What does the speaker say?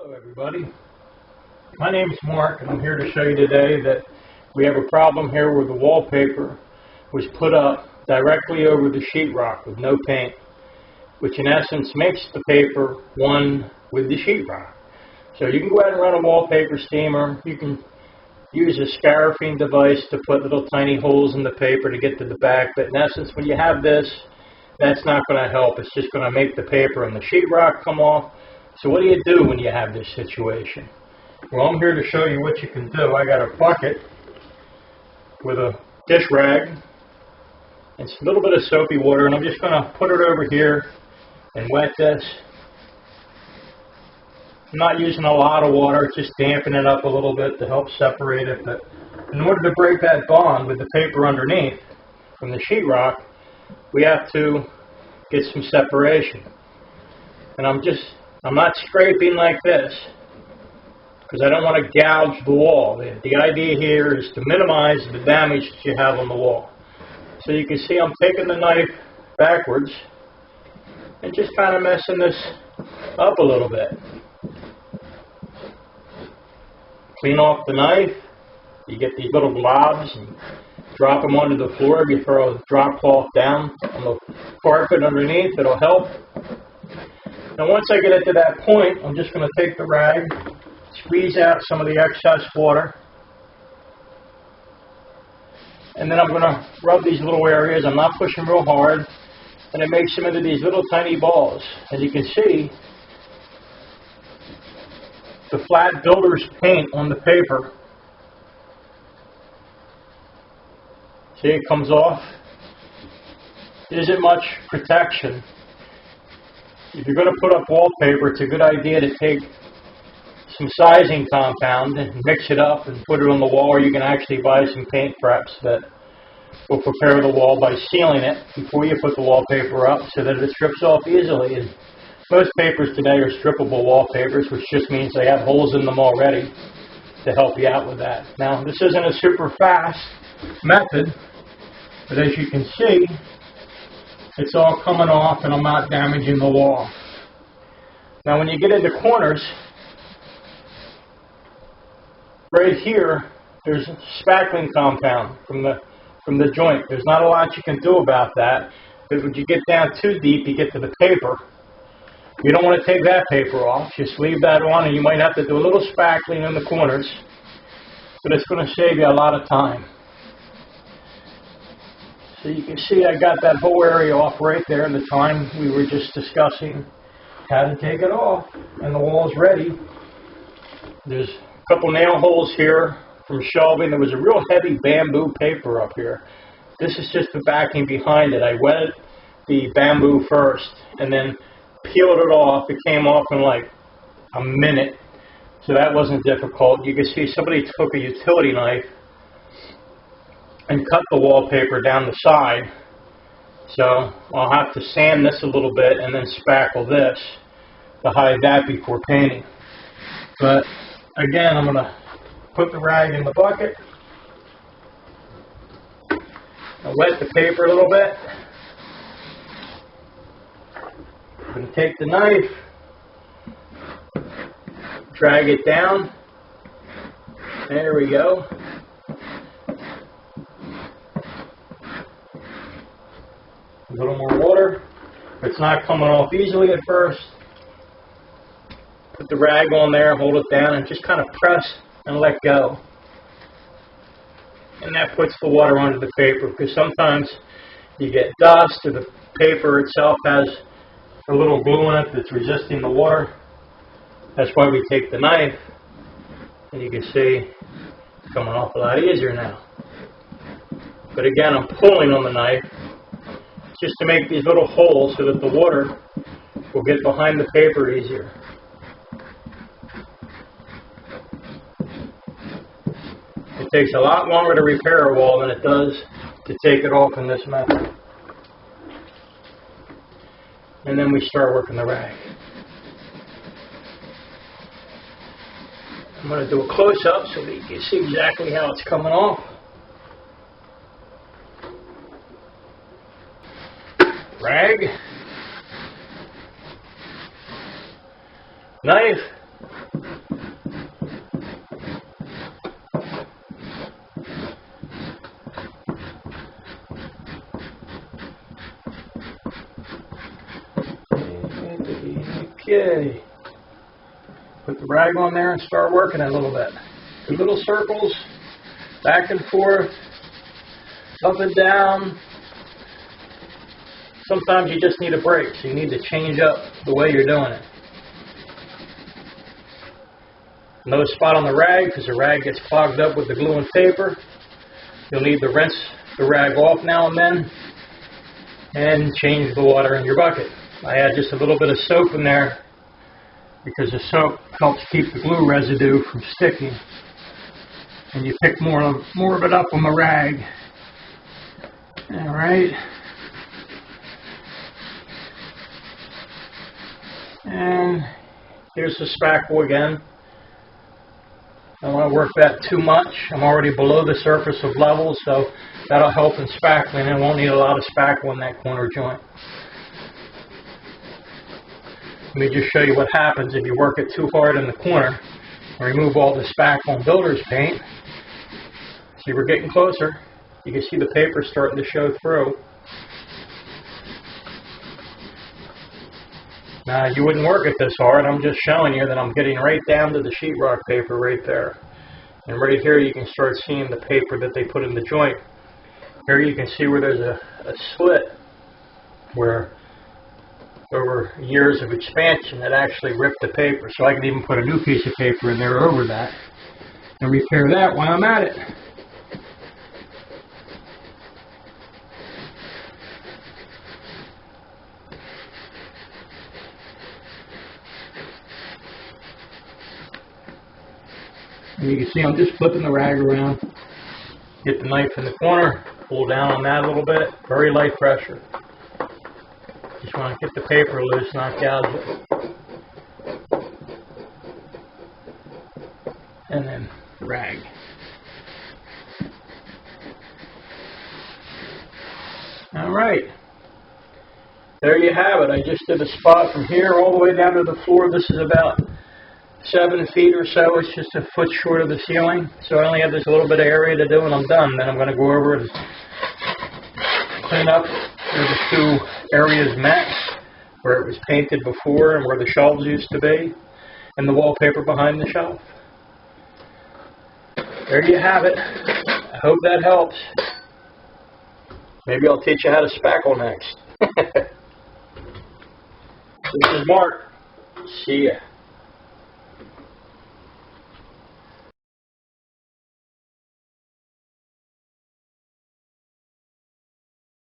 Hello everybody, my name is Mark and I'm here to show you today that we have a problem here where the wallpaper was put up directly over the sheetrock with no paint, which in essence makes the paper one with the sheetrock. So you can go ahead and run a wallpaper steamer. You can use a scarifying device to put little tiny holes in the paper to get to the back, but in essence when you have this, that's not going to help. It's just going to make the paper and the sheetrock come off. So what do you do when you have this situation? Well, I'm here to show you what you can do. I got a bucket with a dish rag and a little bit of soapy water, and I'm just going to put it over here and wet this. I'm not using a lot of water, just dampen it up a little bit to help separate it. But in order to break that bond with the paper underneath from the sheetrock, we have to get some separation. And I'm not scraping like this because I don't want to gouge the wall. The idea here is to minimize the damage that you have on the wall. So you can see I'm taking the knife backwards and just kind of messing this up a little bit. Clean off the knife. You get these little blobs and drop them onto the floor. If you throw a drop cloth down on the carpet underneath, it'll help. Now once I get it to that point, I'm just going to take the rag, squeeze out some of the excess water, and then I'm going to rub these little areas. I'm not pushing real hard, and it makes them into these little tiny balls. As you can see, the flat builder's paint on the paper, see it comes off. There isn't much protection. If you're going to put up wallpaper, it's a good idea to take some sizing compound and mix it up and put it on the wall, or you can actually buy some paint preps that will prepare the wall by sealing it before you put the wallpaper up so that it strips off easily. And most papers today are strippable wallpapers, which just means they have holes in them already to help you out with that. Now, this isn't a super fast method, but as you can see, it's all coming off and I'm not damaging the wall. Now when you get into corners, right here, there's spackling compound from the joint. There's not a lot you can do about that, but when you get down too deep, you get to the paper. You don't want to take that paper off. Just leave that on, and you might have to do a little spackling in the corners, but it's going to save you a lot of time. So you can see I got that whole area off right there in the time we were just discussing how to take it off, and the wall's ready. There's a couple nail holes here from shelving. There was a real heavy bamboo paper up here. This is just the backing behind it. I wetted the bamboo first and then peeled it off. It came off in like a minute, so that wasn't difficult. You can see somebody took a utility knife and cut the wallpaper down the side. So I'll have to sand this a little bit and then spackle this to hide that before painting. But again, I'm going to put the rag in the bucket. I'll wet the paper a little bit. I'm going to take the knife, drag it down. There we go. A little more water. If it's not coming off easily at first, put the rag on there, hold it down, and just kind of press and let go. And that puts the water onto the paper, because sometimes you get dust or the paper itself has a little glue in it that's resisting the water. That's why we take the knife, and you can see it's coming off a lot easier now. But again, I'm pulling on the knife just to make these little holes so that the water will get behind the paper easier. It takes a lot longer to repair a wall than it does to take it off in this method. And then we start working the rag. I'm going to do a close-up so that you can see exactly how it's coming off. Rag, knife, Yay. Put the rag on there and start working it a little bit. Do little circles, back and forth, up and down. Sometimes you just need a break, so you need to change up the way you're doing it. No spot on the rag because the rag gets clogged up with the glue and paper. You'll need to rinse the rag off now and then and change the water in your bucket. I add just a little bit of soap in there because the soap helps keep the glue residue from sticking. And you pick more of it up on the rag. All right. And here's the spackle again. I don't want to work that too much. I'm already below the surface of level, so that'll help in spackling. I won't need a lot of spackle in that corner joint. Let me just show you what happens if you work it too hard in the corner and remove all the spackle and builder's paint. See, we're getting closer. You can see the paper starting to show through. Now, you wouldn't work it this hard. I'm just showing you that I'm getting right down to the sheetrock paper right there. And right here you can start seeing the paper that they put in the joint. Here you can see where there's a slit where over years of expansion it actually ripped the paper. So I can even put a new piece of paper in there over that and repair that while I'm at it. And you can see I'm just flipping the rag around. Get the knife in the corner, pull down on that a little bit, very light pressure. Just want to get the paper loose, not gouge it. And then the rag. Alright. There you have it. I just did a spot from here all the way down to the floor. This is about 7 feet or so. It's just a foot short of the ceiling. So I only have this little bit of area to do and I'm done. Then I'm going to go over and clean up where the 2 areas met, where it was painted before and where the shelves used to be, and the wallpaper behind the shelf. There you have it. I hope that helps. Maybe I'll teach you how to spackle next. This is Mark. See ya.